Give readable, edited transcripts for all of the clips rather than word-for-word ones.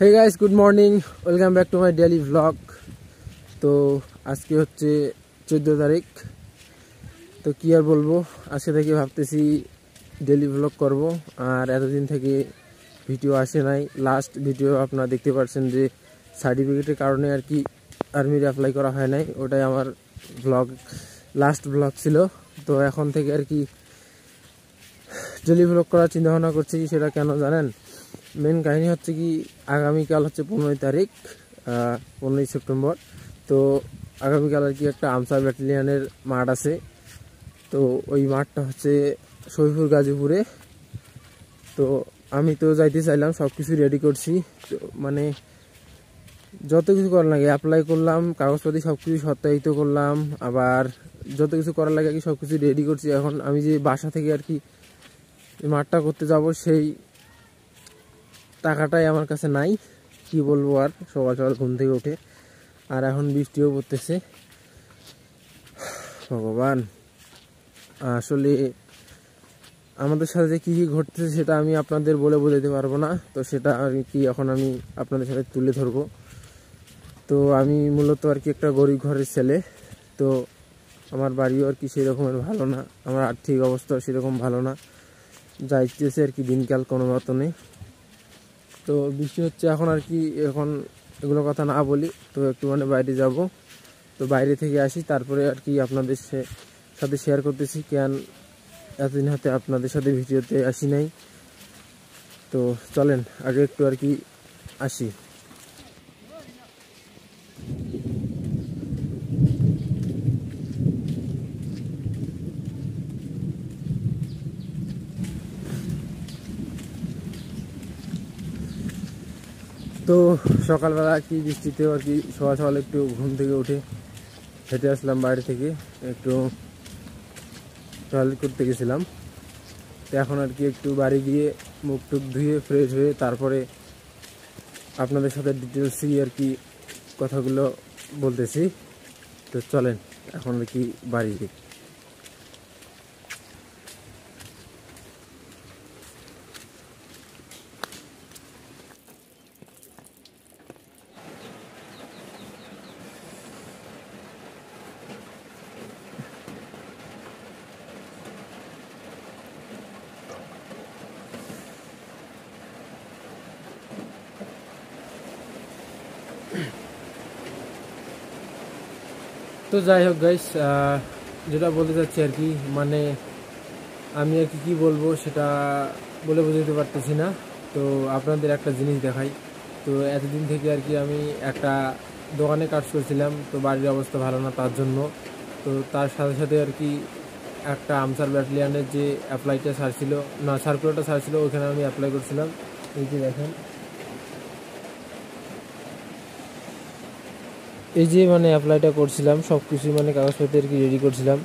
Hey guys good morning welcome back to my daily vlog. तो आज के होच्छे 14 तारीख। तो कि आर बोलबो आज के थेके भाबतेছি डेली व्लग करब और एतदिन थेके भिडियो आसे नाई। लास्ट भिडियो आपनारा देखते पाচ্ছেন যে সার্টিফিকেটের কারণে আর কি আর্মির অ্যাপ্লাই করা হয় নাই, ওটাই আমার ব্লগ লাস্ট ব্লগ ছিল। তো এখন থেকে আর কি डेली व्लग করার চিন্তা ভাবনা করছি। সেটা কেন জানেন? मेन কাহিনী হচ্ছে কি আগামীকাল হচ্ছে 15 তারিখ 15 সেপ্টেম্বর। তো আগামীকাল আর কি একটা আমসার ব্যাটালিয়নের মাঠ আছে। তো ওই মাঠটা হচ্ছে শহীদপুর গাজীপুরে। তো আমি তো যাইতে চাইলাম, সব কিছু রেডি করছি। তো মানে যত কিছু করার লাগে অ্যাপ্লাই করলাম, কাগজপাতি সব কিছু সত্যায়িত করলাম, আবার যত কিছু করার লাগে আর কি সব কিছু রেডি করছি। এখন আমি যে বাসা থেকে আর কি মাঠটা করতে যাব সেই টাকাটাই আমার কাছে নাই। কি বলবো আর, সকাল সকাল ঘুম থেকে উঠে আর এখন বৃষ্টিও পড়তেছে। ভগবান, আসলে আমাদের সাথে যে কী কী ঘটতেছে সেটা আমি আপনাদের বলে বোঝাতে পারবো না। তো সেটা আর কি এখন আমি আপনাদের সাথে তুলে ধরবো। তো আমি মূলত আর কি একটা গরিব ঘরের ছেলে। তো আমার বাড়িও আর কি সেরকমের ভালো না, আমার আর্থিক অবস্থা সেরকম ভালো না, যাইতেছে আর কি দিনকাল কোনো মতনে। তো বৃষ্টি হচ্ছে এখন আর কি, এখন এগুলো কথা না বলি, তো একটু মানে বাইরে যাব। তো বাইরে থেকে আসি তারপরে আর কি আপনাদের সাথে শেয়ার করতেছি। কেন এতদিন হাতে আপনাদের সাথে ভিডিওতে আসি নাই। তো চলেন আগে একটু আর কি আসি। তো সকালবেলা কি বৃষ্টিতেও আর কি সকাল সকাল একটু ঘুম থেকে উঠে হেঁটে আসলাম বাইরে থেকে, একটু টয়লেট করতে গেছিলাম। তো এখন আর কি একটু বাড়ি গিয়ে মুখ টুক ধুয়ে ফ্রেশ হয়ে তারপরে আপনাদের সাথে ডিটেলসই আর কি কথাগুলো বলতেছি। তো চলেন এখন আর কি বাড়ি গিয়ে। তো যাই হোক গাইস, যেটা বলতে চাচ্ছি আর কি, মানে আমি আর কি বলবো সেটা বলে বোঝাতে পারতেছি না। তো আপনাদের একটা জিনিস দেখাই। তো এতদিন থেকে আর কি আমি একটা দোকানে কাজ করছিলাম, তো বাড়ির অবস্থা ভালো না তার জন্য। তো তার সাথে সাথে আর কি একটা আমসার ব্যাটালিয়নের যে অ্যাপ্লাইটা ছাড়ছিল না, সার্কুলারটা ছাড়ছিল, ওখানে আমি অ্যাপ্লাই করছিলাম। এই যে দেখেন, এই যে মানে অ্যাপ্লাইটা করছিলাম, সব কিছু মানে কাগজপত্র আর কি রেডি করছিলাম।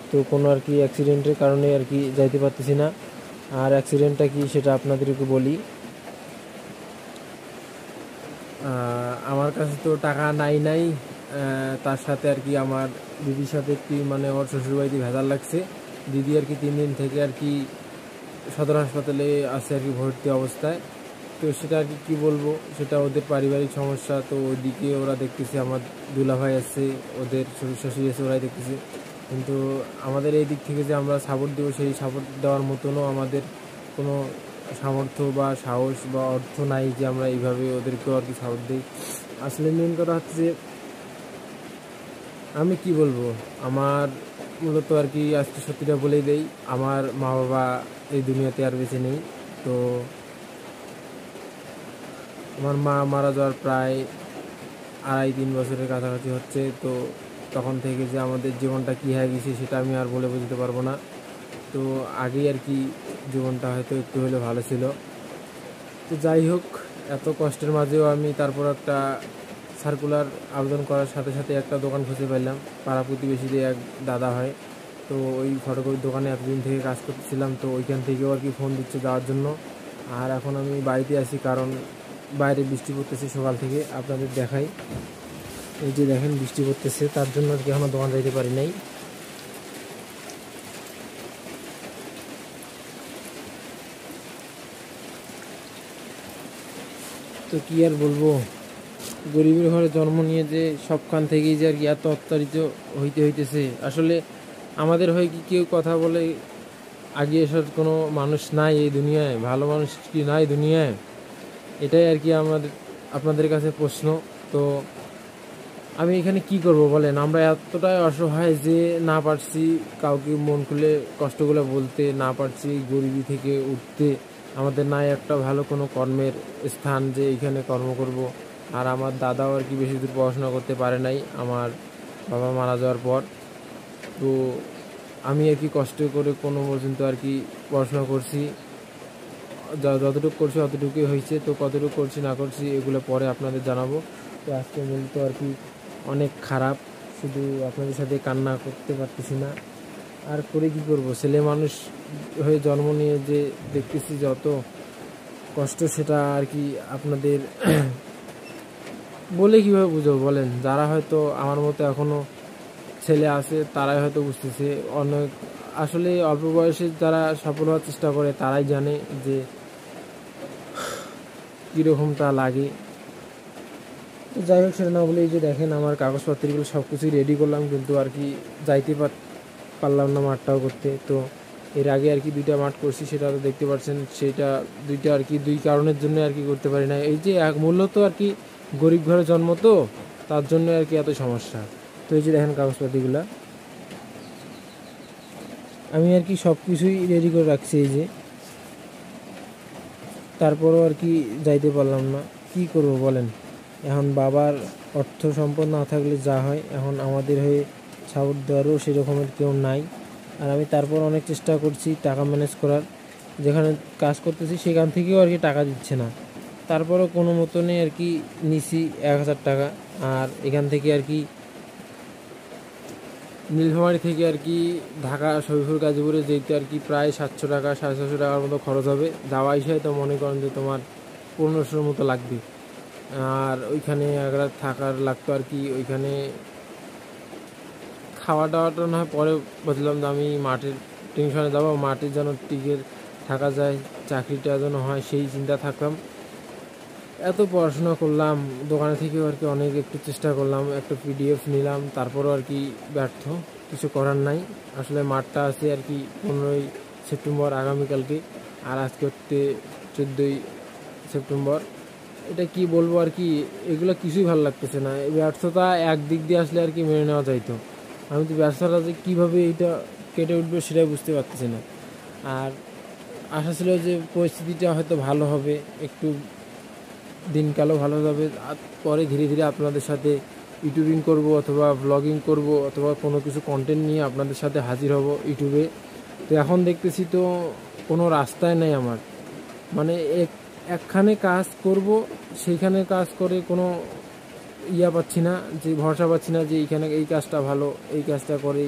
তো কোনো আর কি অ্যাক্সিডেন্টের কারণে আর কি যাইতে পারতেছি না। আর অ্যাক্সিডেন্টটা কি সেটা আপনাদেরকে বলি। আমার কাছে তো টাকা নাই, তার সাথে আর কি আমার দিদির সাথে একটি মানে ওর শ্বশুরবাড়িতে ভেজাল লাগছে। দিদি আর কি 3 দিন থেকে আর কি সদর হাসপাতালে আছে আর কি ভর্তি অবস্থায়। তো সেটা আর কি কী বলবো, সেটা ওদের পারিবারিক সমস্যা। তো ওইদিকে ওরা দেখতেছে, আমার দুলাভাই আছে, ওদের শ্বশুর শাশুড়ি আছে, ওরাই দেখতেছে। কিন্তু আমাদের এই দিক থেকে যে আমরা সাপোর্ট দেবো, সেই সাপোর্ট দেওয়ার মতনও আমাদের কোনো সামর্থ্য বা সাহস বা অর্থ নাই যে আমরা এইভাবে ওদেরকেও আর কি সাপোর্ট দিই। আসলে মেন কথা হচ্ছে যে আমি কি বলবো, আমার মূলত আর কি আজকে সত্যিটা বলেই দেই, আমার মা বাবা এই দুনিয়াতে আর বেঁচে নেই। তো আমার মা মারা যাওয়ার প্রায় 2.5-3 বছরের কাছাকাছি হচ্ছে। তো তখন থেকে যে আমাদের জীবনটা কী হয়ে গেছে সেটা আমি আর বলে বুঝতে পারবো না। তো আগেই আর কি জীবনটা হয়তো একটু হলে ভালো ছিল। তো যাই হোক, এত কষ্টের মাঝেও আমি তারপর একটা সার্কুলার আবেদন করার সাথে সাথে একটা দোকান খুঁজে পাইলাম। পাড়া প্রতিবেশীদের এক দাদা হয়, তো ওই ফটোকপির দোকানে এতদিন থেকে কাজ করতেছিলাম। তো ওইখান থেকেও আর কি ফোন দিচ্ছে যাওয়ার জন্য। আর এখন আমি বাড়িতে আছি, কারণ বাইরে বৃষ্টি পড়তেছে সকাল থেকে। আপনাদের দেখাই, এই যে দেখেন বৃষ্টি পড়তেছে, তার জন্য আর কি এখনও দোকান যাইতে পারি নাই। তো কি আর বলবো, গরিবের ঘরে জন্ম নিয়ে যে সবখান থেকেই যে আর কি এত অত্যাচারিত হইতেছে। আসলে আমাদের হয়ে কি কেউ কথা বলে আগে আসার কোনো মানুষ নাই এই দুনিয়ায়? ভালো মানুষ কি নাই দুনিয়ায়? এটাই আর কি আপনাদের কাছে প্রশ্ন। তো আমি এখানে কি করব বলেন? আমরা এতটাই অসহায় যে না পারছি কাউকে মন খুলে কষ্টগুলো বলতে, না পারছি গরিবি থেকে উঠতে। আমাদের নাই একটা ভালো কোনো কর্মের স্থান যে এইখানে কর্ম করব। আর আমার দাদাও আর কি বেশি দূর পড়াশোনা করতে পারে নাই আমার বাবা মারা যাওয়ার পর। তো আমি আর কি কষ্ট করে কোনো পর্যন্ত আর কি পড়াশোনা করছি, যতটুকু করছি অতটুকুই হয়েছে। তো কতটুকু করছি না করছি এগুলো পরে আপনাদের জানাবো। তো আজকে মূলত আর কি অনেক খারাপ, শুধু আপনাদের সাথে কান্না করতে পারতেছি না। আর করে কি করব, ছেলে মানুষ হয়ে জন্ম নিয়ে যে দেখতেছি যত কষ্ট, সেটা আর কি আপনাদের বলে কীভাবে বুঝবো বলেন? যারা হয়তো আমার মতো এখনও ছেলে আছে তারাই হয়তো বুঝতেছে। অনেক আসলে অল্প বয়সে যারা সফল হওয়ার চেষ্টা করে তারাই জানে যে কীরকমটা লাগে। তো যাই হোক, সেটা না বলে এই যে দেখেন আমার কাগজপত্রগুলো সব কিছুই রেডি করলাম, কিন্তু আর কি যাইতে পারলাম না মাঠটাও করতে। তো এর আগে আর কি 2টা মাঠ করছি, সেটা তো দেখতে পাচ্ছেন। সেটা 2টা আর কি 2 কারণের জন্য আর কি করতে পারি না। এই যে মূলত আর কি গরিব ঘরে জন্ম, তো তার জন্য আর কি এত সমস্যা। তো এই যে দেখেন কাগজপত্রগুলা আমি আর কি সব কিছুই রেডি করে রাখছি এই যে, তারপরও আর কি যাইতে পারলাম না। কি করব বলেন? এখন বাবার অর্থ সম্পদ না থাকলে যা হয়, এখন আমাদের হয়ে সাপোর্ট দেওয়ারও সেরকমের কেউ নাই। আর আমি তারপর অনেক চেষ্টা করছি টাকা ম্যানেজ করার, যেখানে কাজ করতেছি সেখান থেকেও আর কি টাকা দিচ্ছে না। তারপরও কোনো মতনে আর কি নিছি 1000 টাকা। আর এখান থেকে আর কি নীলফামারী থেকে আর কি ঢাকা শরীফুল গাজীপুরে যেতে আর কি প্রায় 700 টাকা 750 টাকার মতো খরচ হবে। যাওয়া আসায় তো মনে করেন যে তোমার 1500-র মতো লাগবে। আর ওইখানে এক রাত থাকার লাগতো আর কি। ওইখানে খাওয়া দাওয়াটা না হয় পরে বললাম যে আমি মাঠের টেনশনে যাবো, মাঠের যেন টিকে থাকা যায়, চাকরিটা যেন হয় সেই চিন্তা থাকলাম। এত পড়াশোনা করলাম, দোকানে থেকেও আর কি অনেক একটু চেষ্টা করলাম, একটা PDF নিলাম, তারপরও আর কি ব্যর্থ। কিছু করার নাই। আসলে মাঠটা আছে আর কি 15ই সেপ্টেম্বর আগামীকালকে, আর আজকে হচ্ছে 14ই সেপ্টেম্বর। এটা কি বলবো আর কি, এগুলো কিছুই ভালো লাগতেছে না। এই ব্যর্থতা একদিক দিয়ে আসলে আর কি মেনে নেওয়া যাইতো। আমি তো ব্যর্থতা যে কীভাবে এইটা কেটে উঠবে সেটাই বুঝতে পারতেছি না। আর আশা ছিল যে পরিস্থিতিটা হয়তো ভালো হবে, একটু দিনকালও ভালো যাবে। আর পরে ধীরে ধীরে আপনাদের সাথে ইউটিউবিং করব, অথবা ব্লগিং করব, অথবা কোনো কিছু কন্টেন্ট নিয়ে আপনাদের সাথে হাজির হব ইউটিউবে। তো এখন দেখতেছি তো কোনো রাস্তায় নেই আমার, মানে একখানে কাজ করব, সেইখানে কাজ করে কোনো পাচ্ছি না, যে ভরসা পাচ্ছি না যে এইখানে এই কাজটা ভালো, এই কাজটা করে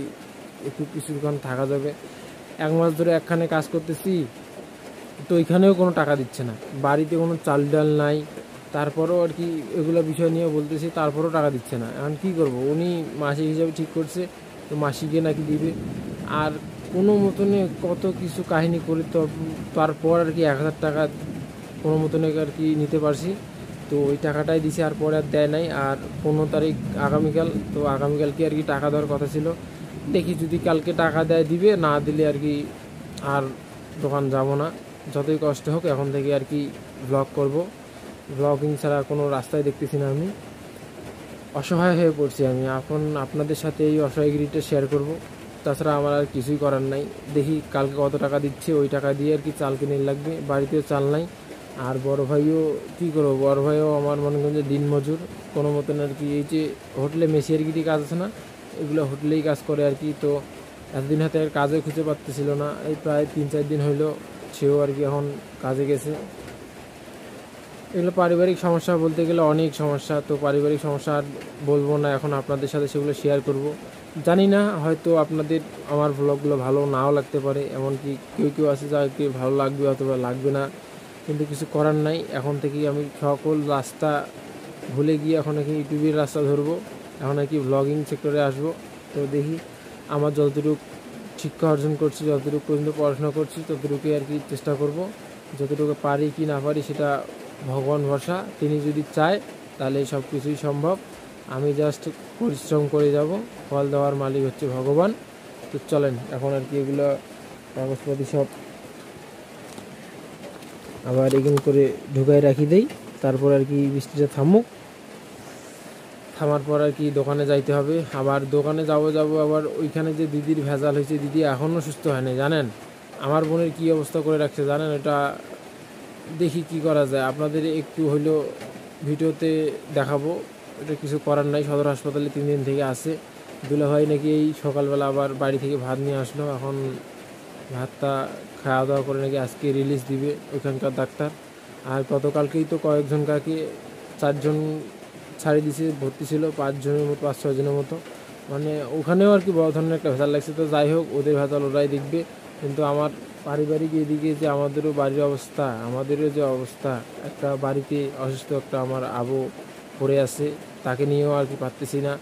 একটু কিছুক্ষণ থাকা যাবে। 1 মাস ধরে একখানে কাজ করতেছি, তো ওইখানেও কোনো টাকা দিচ্ছে না, বাড়িতে কোনো চাল ডাল নাই। তারপরেও আর কি এগুলো বিষয় নিয়ে বলতেছি, তারপরেও টাকা দিচ্ছে না। এখন কী করব? উনি মাসিক হিসাবে ঠিক করছে, তো মাসিকে নাকি দিবে। আর কোনো মতনে কত কিছু কাহিনী করি, তো তারপর আর কি 1000 টাকা কোনো মতনে আর কি নিতে পারছি। তো ওই টাকাটাই দিছে, আর পরে আর দেয় নাই। আর 15 তারিখ আগামীকাল, তো আগামীকালকে আর কি টাকা দেওয়ার কথা ছিল। দেখি যদি কালকে টাকা দেয় দিবে, না দিলে আর কি আর দোকান যাব না। যতই কষ্ট হোক এখন থেকে আর কি ব্লগ করব। ব্লগিং ছাড়া কোনো রাস্তায় দেখতেছি না। আমি অসহায় হয়ে পড়ছি। আমি এখন আপনাদের সাথে এই অসহায়গিরিটা শেয়ার করব, তাছাড়া আমার আর কিছুই করার নাই। দেখি কালকে কত টাকা দিচ্ছে, ওই টাকা দিয়ে আর কি চাল কিনে লাগবে, বাড়িতেও চাল নাই। আর বড় ভাইও কী করবো, বড় ভাইও আমার মনে করেন যে দিনমজুর কোনো মতন আর কি। এই যে হোটেলে মেসিয়ারগিরি কাজ আছে না, এগুলো হোটেলেই কাজ করে আর কি। তো এতদিন হাতে আর কাজও খুঁজে পাচ্ছিল না, এই প্রায় 3-4 দিন হইলো সেও আর কি এখন কাজে গেছে। এগুলো পারিবারিক সমস্যা, বলতে গেলে অনেক সমস্যা। তো পারিবারিক সমস্যা আর বলবো না, এখন আপনাদের সাথে সেগুলো শেয়ার করব। জানি না, হয়তো আপনাদের আমার ব্লগগুলো ভালো নাও লাগতে পারে, এমনকি কেউ কেউ আছে যাকে ভালো লাগবে অথবা লাগবে না, কিন্তু কিছু করার নাই। এখন থেকেই আমি সকল রাস্তা ভুলে গিয়ে এখন নাকি ইউটিউবের রাস্তা ধরবো, এখন নাকি ব্লগিং সেক্টরে আসবো। তো দেখি আমার যতটুকু শিক্ষা অর্জন করছি, যতটুকু পর্যন্ত পড়াশোনা করছি, ততটুকুই আর কি চেষ্টা করব। যতটুকু পারি কি না পারি সেটা ভগবান ভরসা, তিনি যদি চায় তাহলে সব কিছুই সম্ভব। আমি জাস্ট পরিশ্রম করে যাব, ফল দেওয়ার মালিক হচ্ছে ভগবান। তো চলেন এখন আর কি এগুলো কাগজপাতি সব আবার এখানে করে ঢুকাই রাখি দেই, তারপর আর কি বৃষ্টিটা থামুক, থামার পর আর কি দোকানে যাইতে হবে। আবার দোকানে যাব আবার ওইখানে যে দিদির ভেজাল হয়েছে, দিদি এখনও সুস্থ হয়নি জানেন। আমার বোনের কি অবস্থা করে রাখছে জানেন, এটা দেখি কি করা যায়, আপনাদের একটু হইলেও ভিডিওতে দেখাবো। এটা কিছু করার নাই, সদর হাসপাতালে 3 দিন থেকে আছে। দুলাভাই নাকি এই সকালবেলা আবার বাড়ি থেকে ভাত নিয়ে আসলো, এখন ভাতটা খাওয়া দাওয়া করে নাকি আজকে রিলিজ দিবে ওইখানকার ডাক্তার। আর গতকালকেই তো কয়েকজন কাকে 4 জন ছাড়ি দিছে, ভর্তি ছিল 5 জনের মতো, 5-6 জনের মতো, মানে ওখানেও আর কি বড় ধরনের একটা ভেজাল লাগছে। তো যাই হোক, ওদের ভেজাল ওরাই দেখবে। কিন্তু আমার পারিবারিক এদিকে যে আমাদেরও বাড়ির অবস্থা, আমাদেরও যে অবস্থা, একটা বাড়িতে অসুস্থ একটা আমার আবু পড়ে আছে, তাকে নিয়েও আর কি পারতেছি না।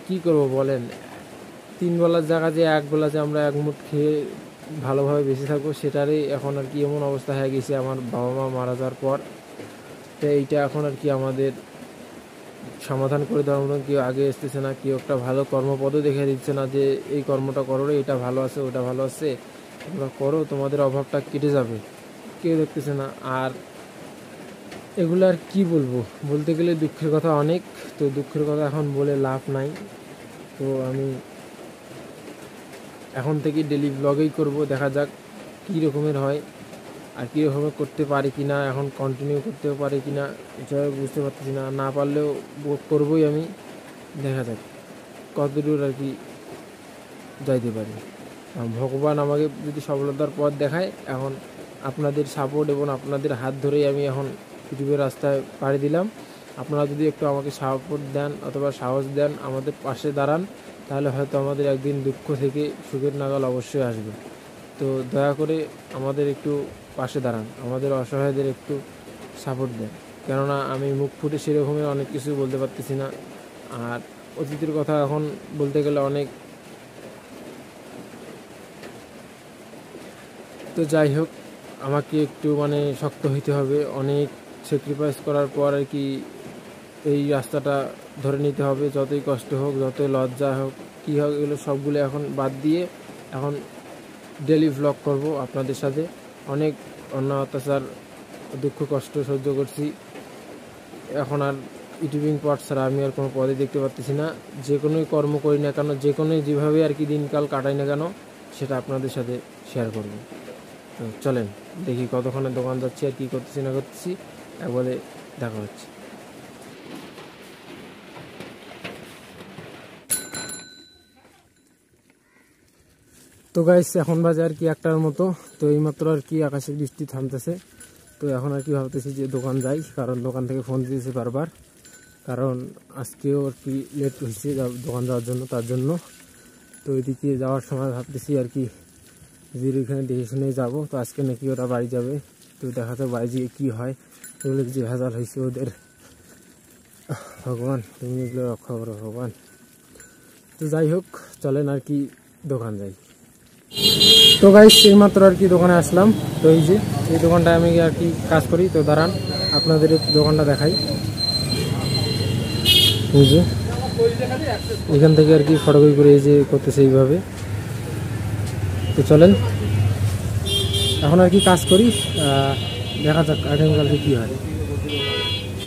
কি করব বলেন, 3 বেলার জায়গা যে 1 বেলা যে আমরা এক মুঠ খেয়ে ভালোভাবে বেঁচে থাকবো, সেটারই এখন আর কি এমন অবস্থা হয়ে গেছে আমার বাবা মা মারা যাওয়ার পর। তো এইটা এখন আর কি আমাদের সমাধান করে দেওয়ার মতন কেউ আগে আসতেছে না, কেউ একটা ভালো কর্মপদও দেখে দিচ্ছে না যে এই কর্মটা করো রে, এটা ভালো আছে ওটা ভালো আছে, তোমরা করো, তোমাদের অভাবটা কেটে যাবে, কেউ দেখতেছে না। আর এগুলো আর কি বলবো, বলতে গেলে দুঃখের কথা অনেক। তো দুঃখের কথা এখন বলে লাভ নাই। তো আমি এখন থেকে ডেলি ব্লগেই করব, দেখা যাক কী রকমের হয় আর কী রকমের করতে পারি কি না, এখন কন্টিনিউ করতেও পারি কি না এসব বুঝতে পারতেছি না। না পারলেও করবই আমি, দেখা যাক কতদূর আর কি যাইতে পারি। ভগবান আমাকে যদি সফলতার পথ দেখায়, এখন আপনাদের সাপোর্ট এবং আপনাদের হাত ধরেই আমি এখন পৃথিবীর রাস্তায় পাড়ি দিলাম। আপনারা যদি একটু আমাকে সাপোর্ট দেন অথবা সাহস দেন, আমাদের পাশে দাঁড়ান, তাহলে হয়তো আমাদের একদিন দুঃখ থেকে সুখের নাগাল অবশ্যই আসবে। তো দয়া করে আমাদের একটু পাশে দাঁড়ান, আমাদের অসহায়দের একটু সাপোর্ট দেন, কেননা আমি মুখ ফুটে সেরকমের অনেক কিছু বলতে পারতেছি না। আর অতীতের কথা এখন বলতে গেলে অনেক। তো যাই হোক, আমাকে একটু মানে শক্ত হইতে হবে, অনেক স্যাক্রিফাইস করার পর আর কি এই রাস্তাটা ধরে নিতে হবে, যতই কষ্ট হোক, যতই লজ্জা হোক, কী হোক, এগুলো সবগুলো এখন বাদ দিয়ে এখন ডেলি ভ্লগ করব আপনাদের সাথে। অনেক অন্যায় অত্যাচার দুঃখ কষ্ট সহ্য করছি, এখন আর ইউটিউবিং পথ ছাড়া আমি আর কোনো পদে দেখতে পাচ্ছি না। যে কোনোই কর্ম করি না কেন, যে কোনোই যেভাবে আর কি দিনকাল কাটাই না কেন, সেটা আপনাদের সাথে শেয়ার করব। তো চলেন দেখি কতক্ষণে দোকান যাচ্ছি আর কী করতেছি না করতেছি, একবারে দেখা হচ্ছে। তো গাইস, এখন বাজে আর কি 1টার মতো। তো এইমাত্র আর কি আকাশের বৃষ্টি থামতেছে। তো এখন আর কি ভাবতেছি যে দোকান যাই, কারণ দোকান থেকে ফোন দিয়েছে বারবার, কারণ আজকেও আর কি লেট হয়েছে দোকান যাওয়ার জন্য, তার জন্য। তো ওইদিকে যাওয়ার সময় ভাবতেছি আর কি দিদির ওইখানে দেখে শুনে যাবো। তো আজকে নাকি ওরা বাড়ি যাবে, তো দেখাতে বাড়ি গিয়ে কী হয়, এগুলো যে ভেজাল হয়েছে ওদের, ভগবান তুমি এগুলো রক্ষা করো ভগবান। তো যাই হোক, চলেন আর কি দোকান যাই। তো গাইস, এইমাত্র আর কি দোকানে আসলাম। তো এই যে এই দোকানটায় আমি আর কি কাজ করি। তো দাঁড়ান আপনাদের দোকানটা দেখাই। এই যে এখান থেকে আর কি ফটোকপি করে এই যে করতেছে এইভাবে। তো চলেন এখন আর কি কাজ করি, দেখা যাক আগামীকালকে কী হয়।